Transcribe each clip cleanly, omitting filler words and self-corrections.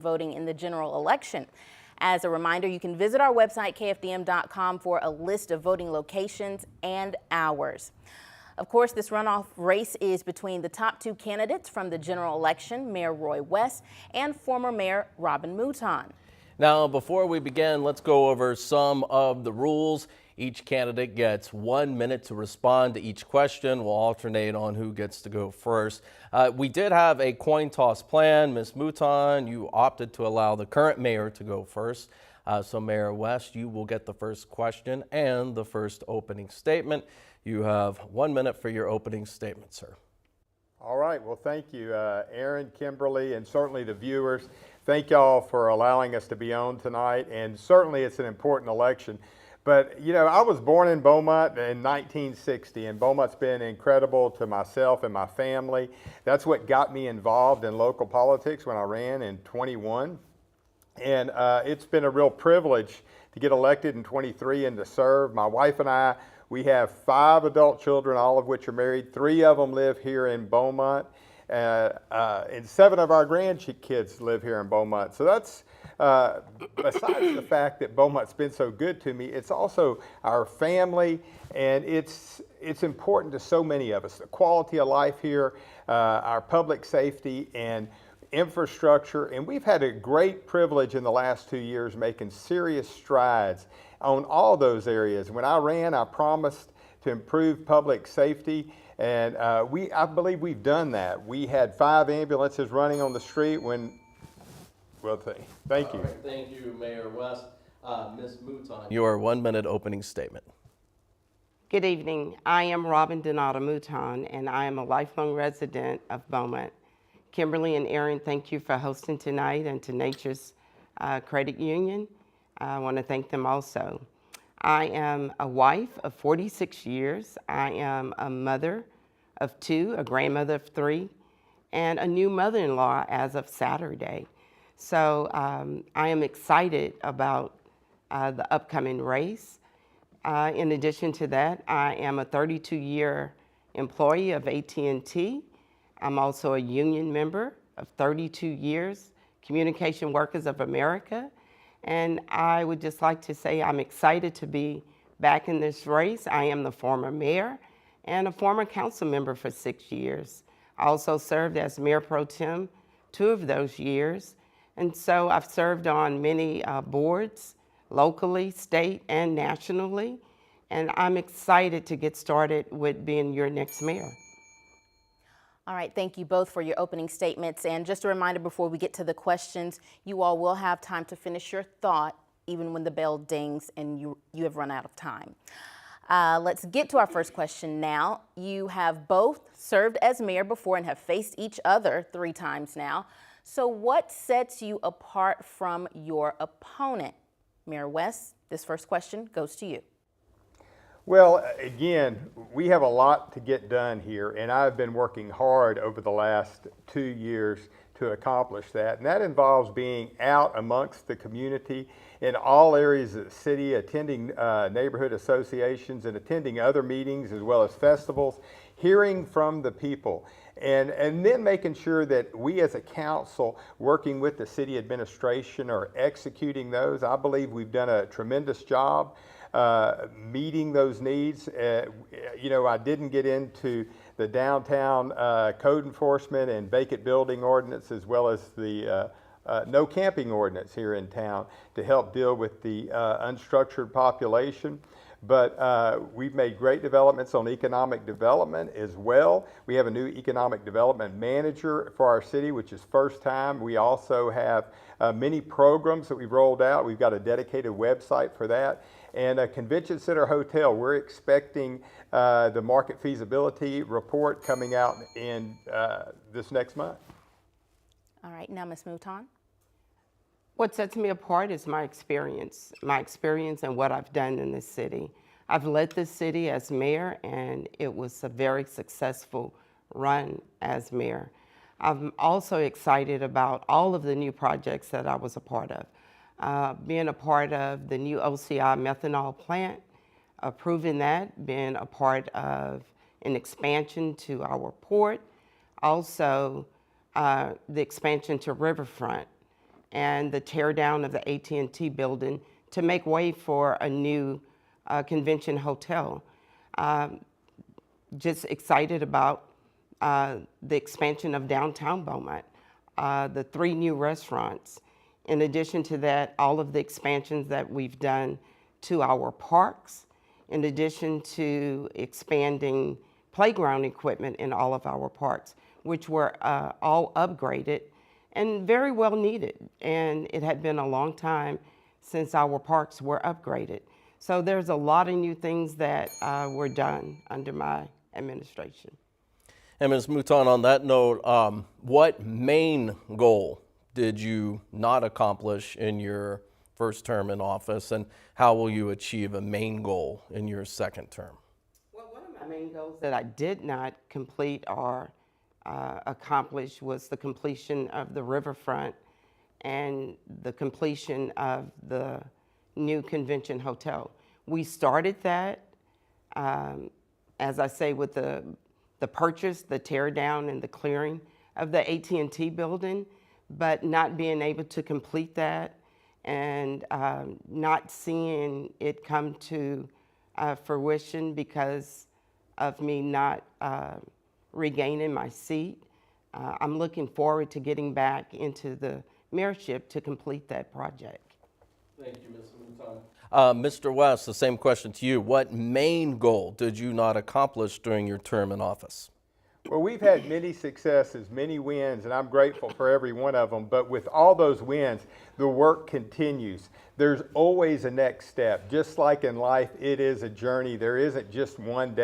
voting in the general election. As a reminder, you can visit our website, kfdm.com, for a list of voting locations and hours. Of course, this runoff race is between the top two candidates from the general election, Mayor Roy West and former Mayor Mayor Mouton. Now, before we begin, let's go over some of the rules. Each candidate gets 1 minute to respond to each question. We'll alternate on who gets to go first. We did have a coin toss plan. Ms. Mouton, you opted to allow the current mayor to go first. So Mayor West, you will get the first question and the first opening statement. You have 1 minute for your opening statement, sir. All right, well, thank you, Aaron, Kimberly, and certainly the viewers. Thank y'all for allowing us to be on tonight, and certainly it's an important election. But, you know, I was born in Beaumont in 1960, and Beaumont's been incredible to myself and my family. That's what got me involved in local politics when I ran in 21. And it's been a real privilege to get elected in 23 and to serve. My wife and I, we have 5 adult children, all of which are married. 3 of them live here in Beaumont. And 7 of our grandkids live here in Beaumont. So that's, besides the fact that Beaumont's been so good to me, it's also our family, and it's important to so many of us. The quality of life here, our public safety and infrastructure, and we've had a great privilege in the last 2 years making serious strides on all those areas. When I ran, I promised to improve public safety, and I believe we've done that. We had 5 ambulances running on the street when, well, thank you. Right, thank you, Mayor West. Ms. Mouton, your 1 minute opening statement. Good evening. I am Mayor Mouton, and I am a lifelong resident of Beaumont. Kimberly and Aaron, thank you for hosting tonight, and to Nature's Credit Union. I want to thank them also. I am a wife of 46 years. I am a mother of 2, a grandmother of 3, and a new mother-in-law as of Saturday. So I am excited about the upcoming race. In addition to that, I am a 32-year employee of AT&T. I'm also a union member of 32 years, Communication Workers of America. And I would just like to say I'm excited to be back in this race. I am the former mayor and a former council member for 6 years. I also served as Mayor Pro Tem 2 of those years. And so I've served on many boards, locally, state, and nationally. And I'm excited to get started with being your next mayor. All right, thank you both for your opening statements. And just a reminder before we get to the questions, you all will have time to finish your thought even when the bell dings and you have run out of time. Let's get to our first question now. You have both served as mayor before and have faced each other 3 times now. So what sets you apart from your opponent? Mayor West, this first question goes to you. Well, again, we have a lot to get done here, and I've been working hard over the last 2 years to accomplish that. And that involves being out amongst the community in all areas of the city, attending neighborhood associations and attending other meetings as well as festivals, hearing from the people. And then making sure that we as a council, working with the city administration, are executing those. I believe we've done a tremendous job meeting those needs. You know, I didn't get into the downtown code enforcement and vacant building ordinance, as well as the no camping ordinance here in town to help deal with the unstructured population. But we've made great developments on economic development as well. We have a new economic development manager for our city, which is first time. We also have many programs that we've rolled out. We've got a dedicated website for that. And a convention center hotel. We're expecting the market feasibility report coming out in this next month. All right, now Ms. Mouton. What sets me apart is my experience and what I've done in this city. I've led this city as mayor, and it was a very successful run as mayor. I'm also excited about all of the new projects that I was a part of. Being a part of the new OCI methanol plant, approving that, being a part of an expansion to our port, also the expansion to Riverfront, and the tear down of the AT&T building to make way for a new convention hotel. Just excited about the expansion of downtown Beaumont, the 3 new restaurants. In addition to that, all of the expansions that we've done to our parks, in addition to expanding playground equipment in all of our parks, which were all upgraded and very well needed. And it had been a long time since our parks were upgraded. So there's a lot of new things that were done under my administration. And Ms. Mouton, on that note, what main goal did you not accomplish in your first term in office, and how will you achieve a main goal in your second term? Well, one of my main goals that I did not complete or accomplish was the completion of the riverfront and the completion of the new convention hotel. We started that, as I say, with the purchase, the tear down, and the clearing of the AT&T building, but not being able to complete that and not seeing it come to fruition because of me not regaining my seat. I'm looking forward to getting back into the mayorship to complete that project. Thank you, Ms. Mouton. Mr. West, the same question to you. What main goal did you not accomplish during your term in office? Well, we've had many successes, many wins, and I'm grateful for every one of them. But with all those wins, the work continues. There's always a next step. Just like in life, it is a journey. There isn't just one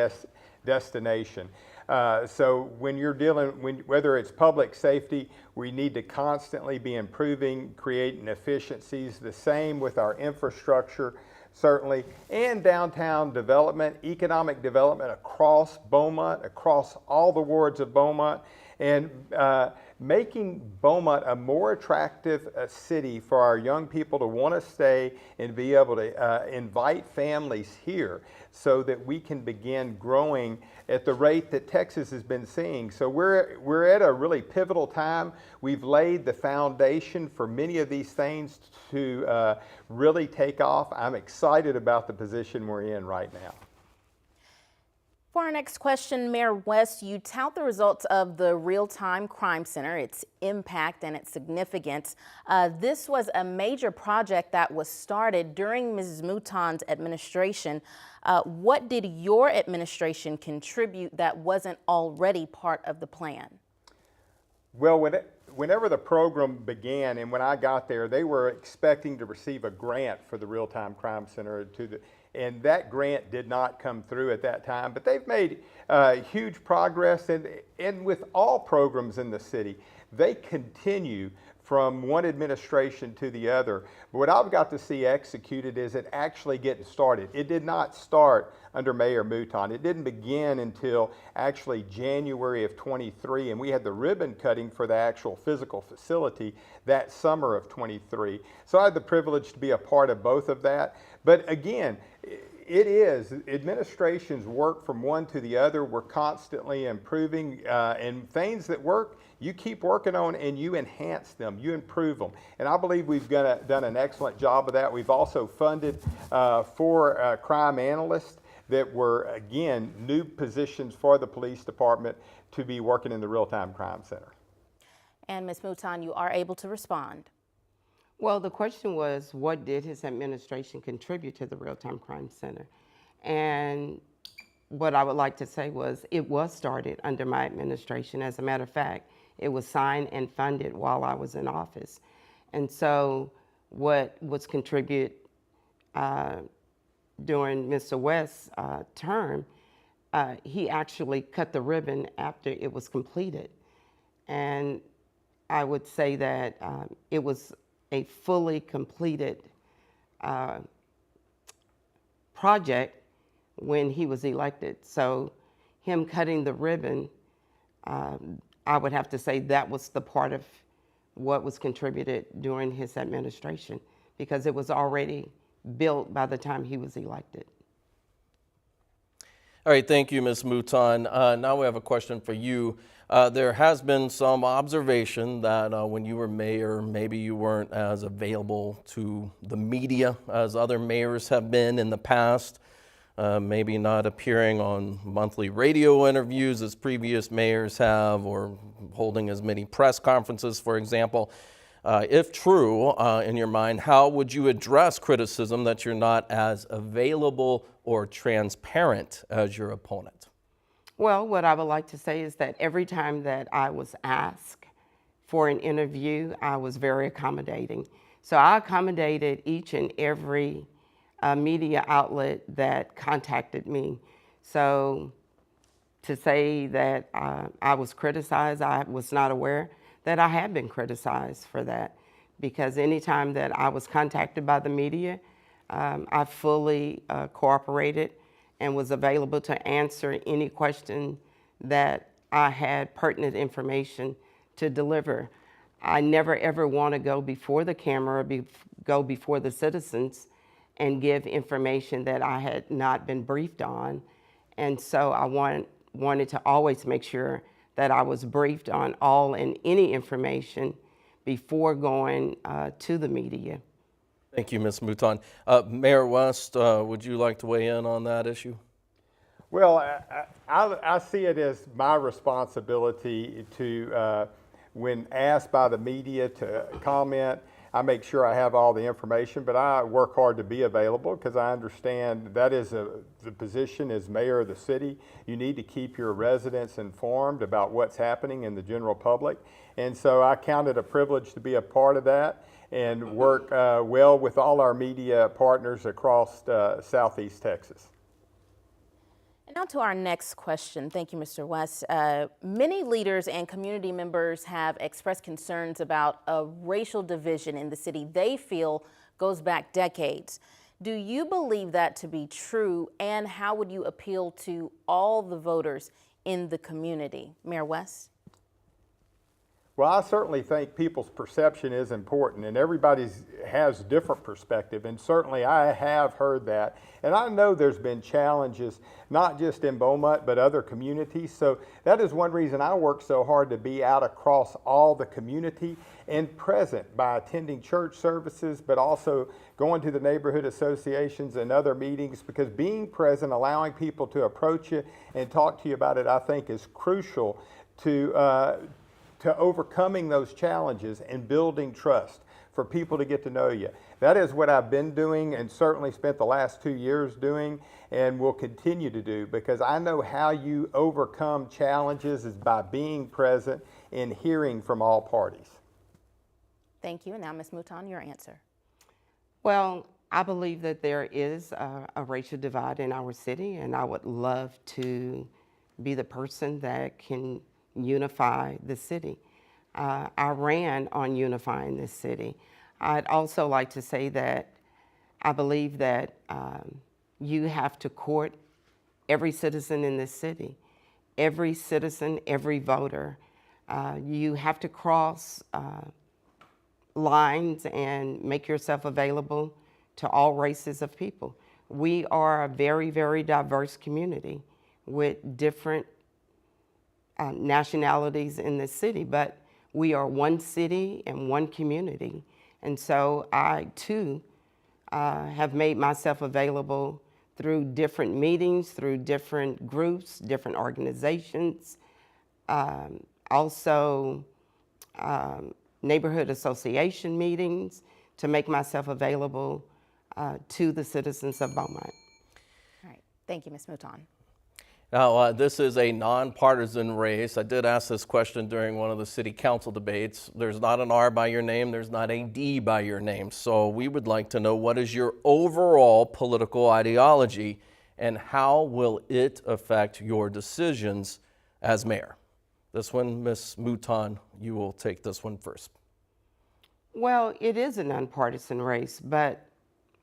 destination. So when you're dealing, whether it's public safety, we need to constantly be improving, creating efficiencies. The same with our infrastructure, certainly, and downtown development, economic development across Beaumont, across all the wards of Beaumont, and making Beaumont a more attractive city for our young people to want to stay and be able to invite families here so that we can begin growing at the rate that Texas has been seeing. So we're at a really pivotal time. We've laid the foundation for many of these things to really take off. I'm excited about the position we're in right now. For our next question, Mayor West, you tout the results of the Real-Time Crime Center, its impact and its significance. This was a major project that was started during Mrs. Mouton's administration. What did your administration contribute that wasn't already part of the plan? Well, whenever the program began and when I got there, they were expecting to receive a grant for the Real-Time Crime Center and that grant did not come through at that time. But they've made huge progress, and with all programs in the city, they continue from one administration to the other. But what I've got to see executed is it actually getting started. It did not start under Mayor Mouton. It didn't begin until actually January of 23, and we had the ribbon cutting for the actual physical facility that summer of 23. So I had the privilege to be a part of both of that. But again, it is, administrations work from one to the other. We're constantly improving, and things that work, you keep working on and you enhance them, you improve them. And I believe we've done an excellent job of that. We've also funded 4 crime analysts that were, again, new positions for the police department to be working in the Real-Time Crime Center. And Ms. Mouton, you are able to respond. Well, the question was, what did his administration contribute to the Real-Time Crime Center? And what I would like to say was, it was started under my administration. As a matter of fact, it was signed and funded while I was in office. And so what was contributed during Mr. West's term, he actually cut the ribbon after it was completed. And I would say that it was a fully completed project when he was elected. So him cutting the ribbon, I would have to say that was the part of what was contributed during his administration, because it was already built by the time he was elected. All right, thank you, Ms. Mouton. Now we have a question for you. There has been some observation that when you were mayor, maybe you weren't as available to the media as other mayors have been in the past. Maybe not appearing on monthly radio interviews as previous mayors have, or holding as many press conferences, for example. If true, in your mind, how would you address criticism that you're not as available or transparent as your opponent? Well, what I would like to say is that every time that I was asked for an interview, I was very accommodating. So I accommodated each and every media outlet that contacted me. So to say that I was criticized, I was not aware that I had been criticized for that, because anytime that I was contacted by the media, I fully cooperated and was available to answer any question that I had pertinent information to deliver. I never ever want to go before the camera, go before the citizens and give information that I had not been briefed on. And so I wanted to always make sure that I was briefed on all and any information before going to the media. Thank you, Ms. Mouton. Mayor West, would you like to weigh in on that issue? Well, I see it as my responsibility to, when asked by the media to comment, I make sure I have all the information, but I work hard to be available because I understand that is the position as mayor of the city. You need to keep your residents informed about what's happening in the general public. And so I count it a privilege to be a part of that and work well with all our media partners across Southeast Texas. And now to our next question. Thank you, Mr. West. Many leaders and community members have expressed concerns about a racial division in the city they feel goes back decades. Do you believe that to be true, and how would you appeal to all the voters in the community? Mayor West? Well, I certainly think people's perception is important, and everybody has different perspective, and certainly I have heard that. And I know there's been challenges, not just in Beaumont, but other communities. So that is one reason I work so hard to be out across all the community and present by attending church services, but also going to the neighborhood associations and other meetings, because being present, allowing people to approach you and talk to you about it, I think is crucial to overcoming those challenges and building trust for people to get to know you. That is what I've been doing and certainly spent the last 2 years doing and will continue to do, because I know how you overcome challenges is by being present and hearing from all parties. Thank you. And now, Ms. Mouton, your answer. Well, I believe that there is a racial divide in our city, and I would love to be the person that can unify the city. I ran on unifying this city. I'd also like to say that I believe that you have to court every citizen in this city, every citizen, every voter. You have to cross lines and make yourself available to all races of people. We are a very, very diverse community with different nationalities in this city, but we are one city and one community. And so I too have made myself available through different meetings, through different groups, different organizations, also neighborhood association meetings, to make myself available to the citizens of Beaumont. All right. Thank you, Ms. Mouton. Now, this is a nonpartisan race. I did ask this question during one of the city council debates. There's not an R by your name. There's not a D by your name. So we would like to know, what is your overall political ideology and how will it affect your decisions as mayor? This one, Ms. Mouton, you will take this one first. Well, it is a nonpartisan race, but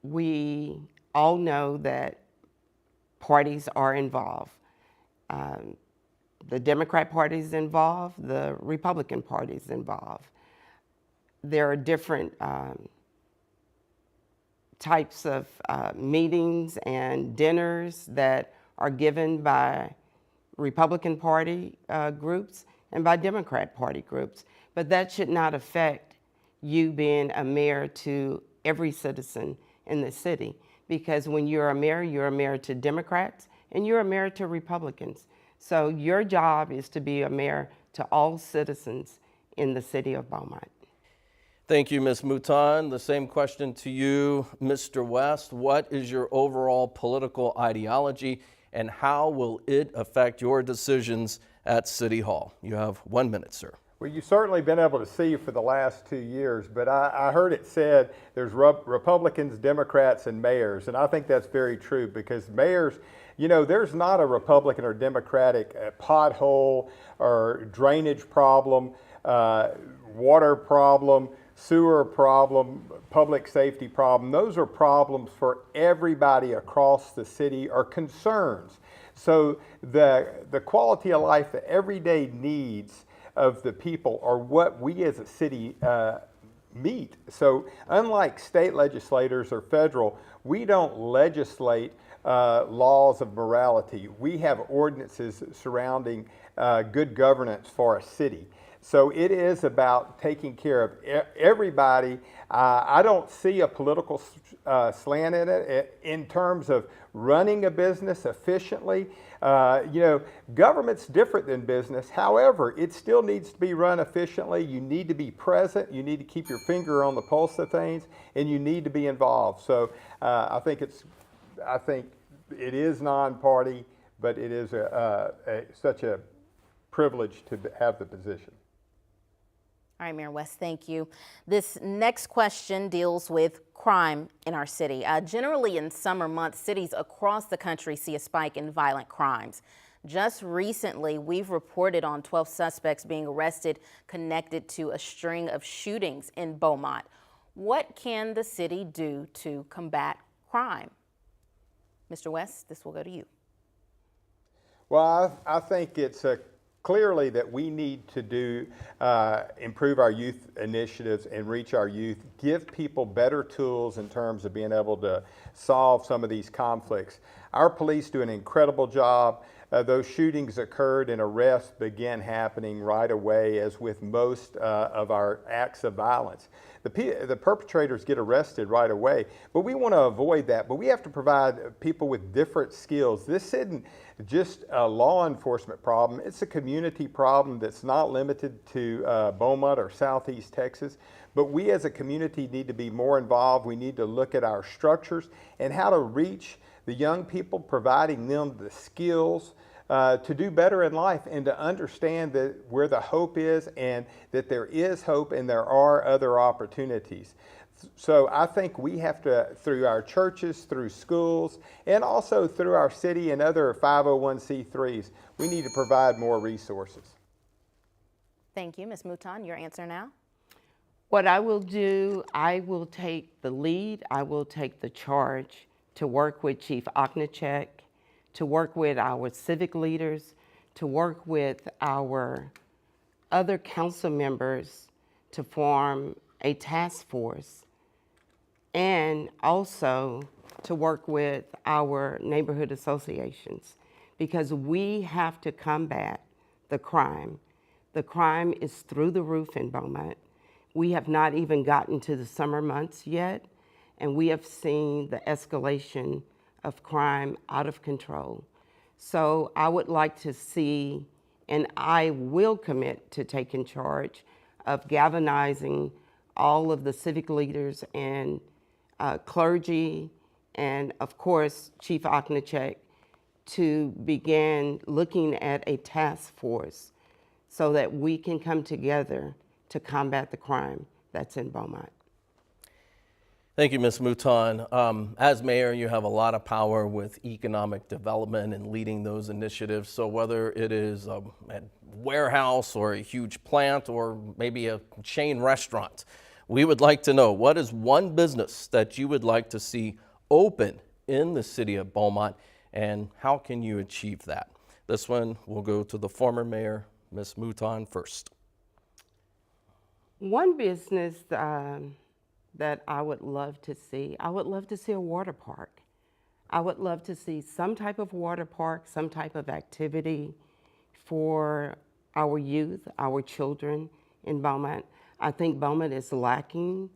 we all know that parties are involved. The Democrat Party is involved, the Republican Party is involved. There are different types of meetings and dinners that are given by Republican Party groups and by Democrat Party groups. But that should not affect you being a mayor to every citizen in the city. Because when you're a mayor to Democrats and you're a mayor to Republicans. So your job is to be a mayor to all citizens in the city of Beaumont. Thank you, Ms. Mouton. The same question to you, Mr. West. What is your overall political ideology and how will it affect your decisions at City Hall? You have 1 minute, sir. Well, you've certainly been able to see for the last 2 years, but I heard it said there's Republicans, Democrats, and mayors, and I think that's very true because mayors, you know, there's not a Republican or Democratic pothole or drainage problem, water problem, sewer problem, public safety problem. Those are problems for everybody across the city, or concerns. So the quality of life, the everyday needs of the people are what we as a city meet. So unlike state legislators or federal, we don't legislate laws of morality. We have ordinances surrounding good governance for a city. So it is about taking care of everybody. I don't see a political slant in it in terms of running a business efficiently. You know, government's different than business. However, it still needs to be run efficiently. You need to be present. You need to keep your finger on the pulse of things, and you need to be involved. So I think it is non-party, but it is such a privilege to have the position. All right, Mayor West, thank you. This next question deals with crime in our city. Generally in summer months, cities across the country see a spike in violent crimes. Just recently, we've reported on 12 suspects being arrested connected to a string of shootings in Beaumont. What can the city do to combat crime? Mr. West, this will go to you. Well, I think it's clearly that we need to improve our youth initiatives and reach our youth, give people better tools in terms of being able to solve some of these conflicts. Our police do an incredible job. Those shootings occurred and arrests began happening right away, as with most of our acts of violence. The perpetrators get arrested right away, but we want to avoid that. But we have to provide people with different skills. This isn't just a law enforcement problem. It's a community problem that's not limited to Beaumont or Southeast Texas. But we as a community need to be more involved. We need to look at our structures and how to reach the young people, providing them the skills to do better in life and to understand that where the hope is and that there is hope and there are other opportunities. So I think we have to, through our churches, through schools, and also through our city and other 501c3s, we need to provide more resources. Thank you. Ms. Mouton, your answer now. What I will do, I will take the lead, I will take the charge to work with Chief Oknichek, to work with our civic leaders, to work with our other council members to form a task force, and also to work with our neighborhood associations, because we have to combat the crime. The crime is through the roof in Beaumont. We have not even gotten to the summer months yet, and we have seen the escalation of crime out of control. So I would like to see, and I will commit to taking charge of galvanizing all of the civic leaders and clergy, and of course, Chief Oknichek, to begin looking at a task force so that we can come together to combat the crime that's in Beaumont. Thank you, Ms. Mouton. As mayor, you have a lot of power with economic development and leading those initiatives. So whether it is a warehouse or a huge plant or maybe a chain restaurant, we would like to know, what is one business that you would like to see open in the city of Beaumont, and how can you achieve that? This one will go to the former mayor, Ms. Mouton, first. One business that I would love to see a water park. I would love to see some type of water park, some type of activity for our youth, our children in Beaumont. I think Beaumont is lacking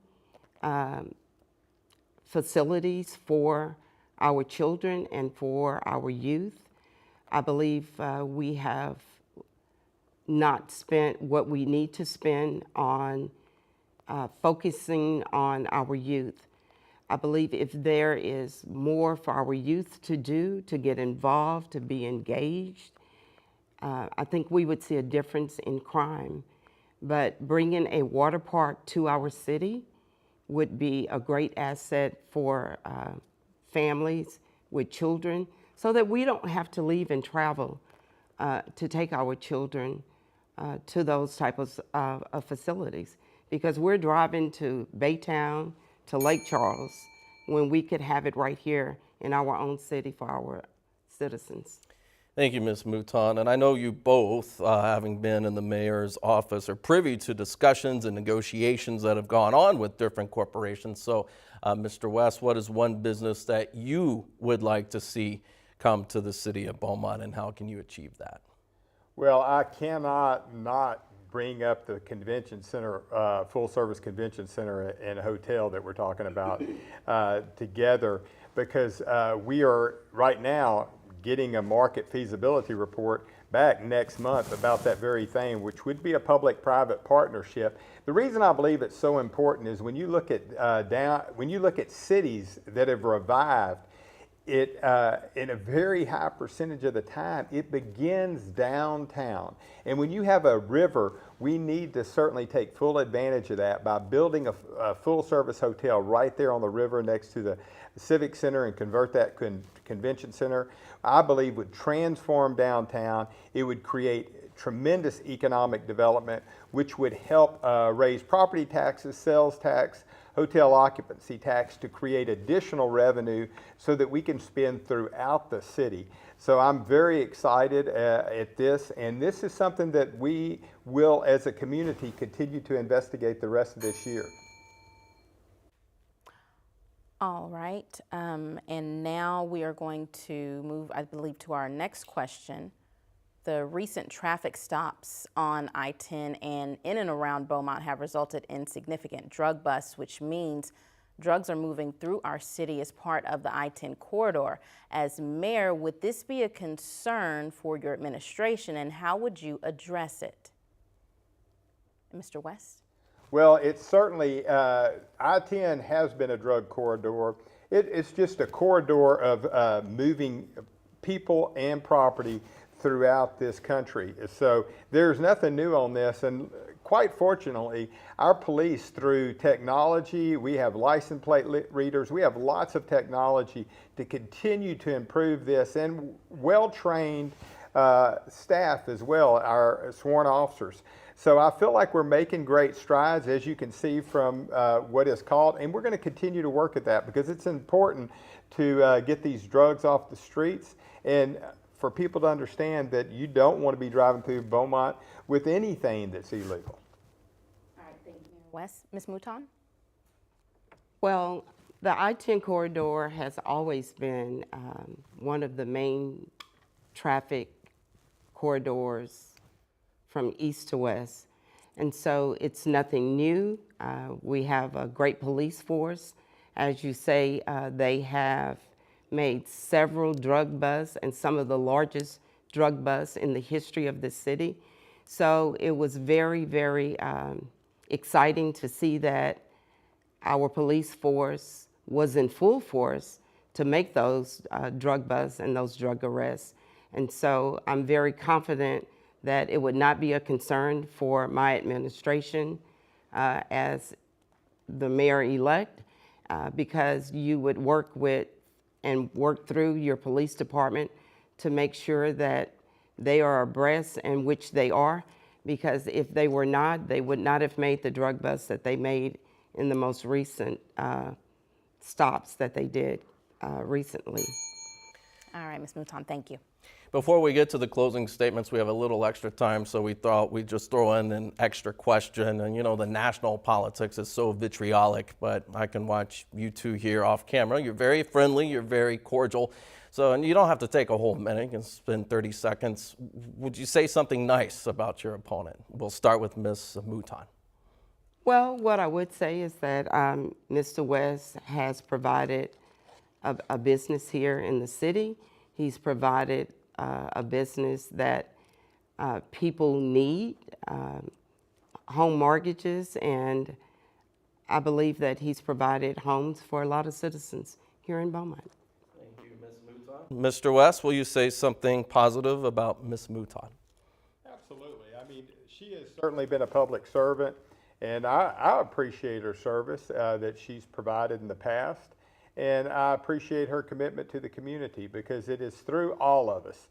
facilities for our children and for our youth. I believe we have not spent what we need to spend on focusing on our youth. I believe if there is more for our youth to do, to get involved, to be engaged, I think we would see a difference in crime. But bringing a water park to our city would be a great asset for families with children so that we don't have to leave and travel to take our children to those types of facilities. Because we're driving to Baytown, to Lake Charles, when we could have it right here in our own city for our citizens. Thank you, Ms. Mouton. And I know you both, having been in the mayor's office, are privy to discussions and negotiations that have gone on with different corporations. So, Mr. West, what is one business that you would like to see come to the city of Beaumont, and how can you achieve that? Well, I cannot not bring up the convention center, full-service convention center and hotel that we're talking about together, because we are right now getting a market feasibility report back next month about that very thing, which would be a public-private partnership. The reason I believe it's so important is when you look at cities that have revived, it in a very high percentage of the time, it begins downtown. And when you have a river, we need to certainly take full advantage of that by building a full-service hotel right there on the river next to the Civic Center and convert that convention center. I believe would transform downtown. It would create tremendous economic development, which would help raise property taxes, sales tax, hotel occupancy tax to create additional revenue so that we can spend throughout the city. So I'm very excited at this, and this is something that we will, as a community, continue to investigate the rest of this year. All right, and now we are going to move, I believe, to our next question. The recent traffic stops on I-10 and in and around Beaumont have resulted in significant drug busts, which means drugs are moving through our city as part of the I-10 corridor. As mayor, would this be a concern for your administration, and how would you address it? Mr. West? Well, it's certainly, I-10 has been a drug corridor. It's just a corridor of moving people and property throughout this country. So there's nothing new on this, and quite fortunately, our police, through technology, we have license plate readers, we have lots of technology to continue to improve this, and well-trained staff as well, our sworn officers. So I feel like we're making great strides, as you can see from what is called, and we're going to continue to work at that because it's important to get these drugs off the streets and for people to understand that you don't want to be driving through Beaumont with anything that's illegal. All right, thank you, Mayor West. Ms. Mouton? Well, the I-10 corridor has always been one of the main traffic corridors from east to west. And so it's nothing new. We have a great police force. As you say, they have made several drug busts and some of the largest drug busts in the history of the city. So it was very, very exciting to see that our police force was in full force to make those drug busts and those drug arrests. And so I'm very confident that it would not be a concern for my administration as the mayor-elect because you would work with and work through your police department to make sure that they are abreast, and which they are, because if they were not, they would not have made the drug busts that they made in the most recent stops that they did recently. All right, Ms. Mouton, thank you. Before we get to the closing statements, we have a little extra time, so we thought we'd just throw in an extra question. And you know, the national politics is so vitriolic, but I can watch you two here off camera. You're very friendly, you're very cordial. So, and you don't have to take a whole minute, you can spend 30 seconds. Would you say something nice about your opponent? We'll start with Ms. Mouton. Well, what I would say is that Mr. West has provided a business here in the city. He's provided a business that people need, home mortgages, and I believe that he's provided homes for a lot of citizens here in Beaumont. Thank you, Ms. Mouton. Mr. West, will you say something positive about Ms. Mouton? Absolutely. I mean, she has certainly been a public servant, and I appreciate her service that she's provided in the past. And I appreciate her commitment to the community, because it is through all of us,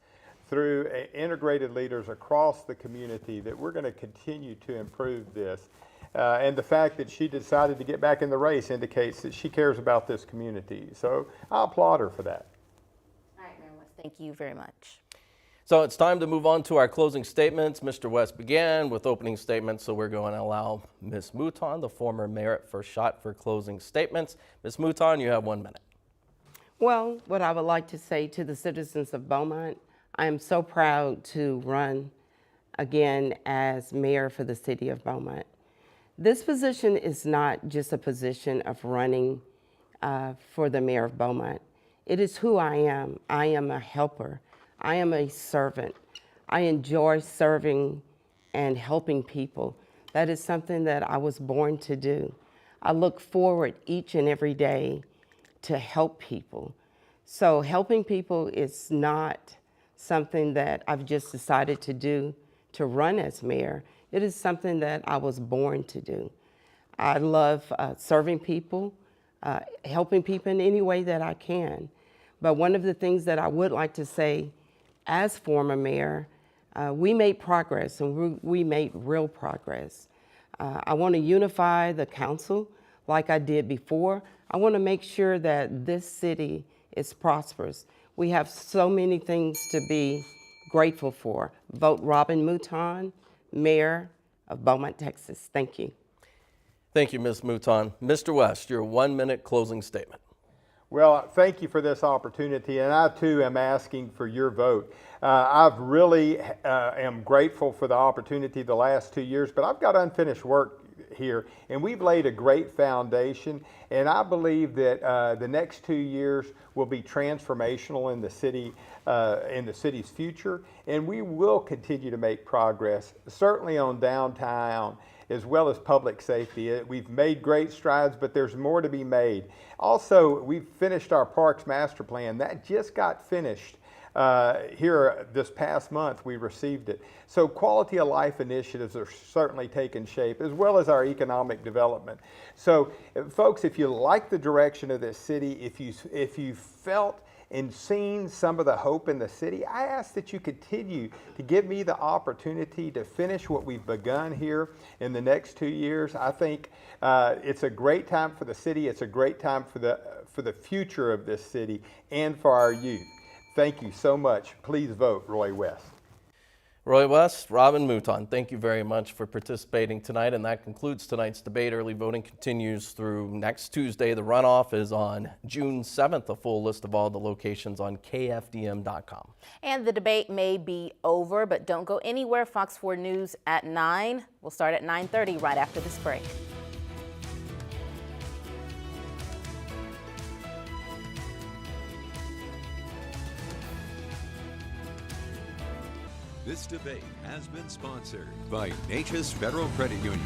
through integrated leaders across the community, that we're going to continue to improve this. And the fact that she decided to get back in the race indicates that she cares about this community. So I applaud her for that. All right, Mayor West, thank you very much. So it's time to move on to our closing statements. Mr. West began with opening statements, so we're going to allow Ms. Mouton, the former mayor, at first shot for closing statements. Ms. Mouton, you have 1 minute. Well, what I would like to say to the citizens of Beaumont, I am so proud to run again as mayor for the city of Beaumont. This position is not just a position of running for the mayor of Beaumont. It is who I am. I am a helper. I am a servant. I enjoy serving and helping people. That is something that I was born to do. I look forward each and every day to help people. So helping people is not something that I've just decided to do to run as mayor. It is something that I was born to do. I love serving people, helping people in any way that I can. But one of the things that I would like to say as former mayor, we made progress, and we made real progress. I want to unify the council like I did before. I want to make sure that this city is prosperous. We have so many things to be grateful for. Vote Robin Mouton, Mayor of Beaumont, Texas. Thank you. Thank you, Ms. Mouton. Mr. West, your 1 minute closing statement. Well, thank you for this opportunity, and I too am asking for your vote. I've really am grateful for the opportunity the last 2 years, but I've got unfinished work here, and we've laid a great foundation, and I believe that the next 2 years will be transformational in the city's future, and we will continue to make progress, certainly on downtown as well as public safety. We've made great strides, but there's more to be made. Also, we've finished our Parks Master Plan. That just got finished here this past month. We received it. So quality of life initiatives are certainly taking shape, as well as our economic development. So folks, if you like the direction of this city, if you felt and seen some of the hope in the city, I ask that you continue to give me the opportunity to finish what we've begun here in the next 2 years. I think it's a great time for the city. It's a great time for the future of this city and for our youth. Thank you so much. Please vote Roy West. Roy West, Robin Mouton, thank you very much for participating tonight, and that concludes tonight's debate. Early voting continues through next Tuesday. The runoff is on June 7th. A full list of all the locations on kfdm.com. And the debate may be over, but don't go anywhere. Fox 4 News at 9. We'll start at 9:30 right after this break. This debate has been sponsored by Natchez Federal Credit Union.